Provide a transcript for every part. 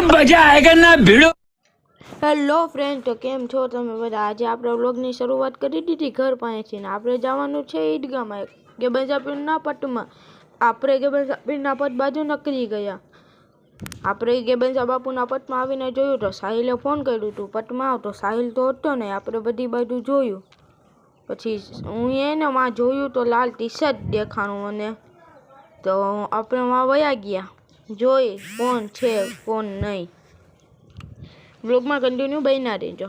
मजा आएगा ना भिड़ो। હેલો ફ્રેન્ડ, તો કેમ છો તમે બધા? આજે આપણે વ્લોગની શરૂઆત કરી દીધી ઘર પાસેથી ને આપણે જવાનું છે ઈદગામાં ગેબંજાપીરના પટમાં. આપણે ગેબંજાપીરના પટ બાજુ નકળી ગયા. આપણે ગેબંજા બાપુના પટમાં આવીને જોયું તો સાહિલે ફોન કર્યું હતું પટમાં આવ, તો સાહિલ તો હતો ને. આપણે બધી બાજુ જોયું, પછી હું એને માં જોયું તો લાલ ટી શર્ટ દેખાણું મને, તો આપણે માં વયા ગયા જોઈ કોણ છે કોણ નહીં. વ્લોગમાં કન્ટિન્યુ બન્યા રહેજો.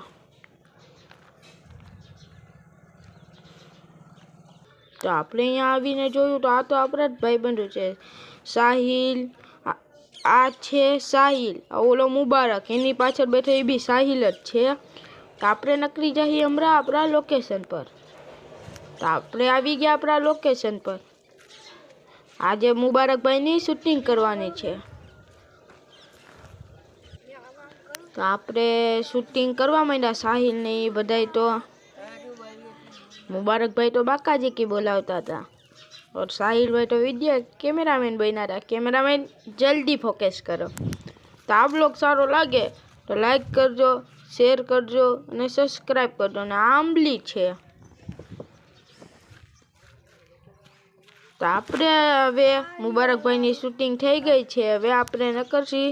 તો આપણે અહીંયા આવીને જોયું તો આ તો આપણા જ ભાઈબંધો છે. સાહિલ, આ છે સાહિલ, ઓલો મુબારક એની પાછળ બેઠો એ બી સાહિલ જ છે. તો આપણે નકળી જઈએ હમણાં આપણા લોકેશન પર. તો આપણે આવી ગયા આપણા લોકેશન પર. આજે મુબારકભાઈની શૂટિંગ કરવાની છે. તો આપણે શૂટિંગ કરવા માંડ્યા સાહિલ ને એ બધાય. તો મુબારકભાઈ તો બાકાજી કી બોલાવતા હતા और સાહિલભાઈ તો વિડીયો કેમેરામેન બન્યા હતા. કેમેરામેન જલ્દી ફોકસ કરો. તો આ બ્લોગ સારો લાગે તો લાઈક કરજો, શેર કરજો અને સબસ્ક્રાઈબ કરજો. અને આંબલી છે. તો આપણે હવે મુબારકભાઈની શૂટિંગ થઈ ગઈ છે. હવે આપણે નકરશી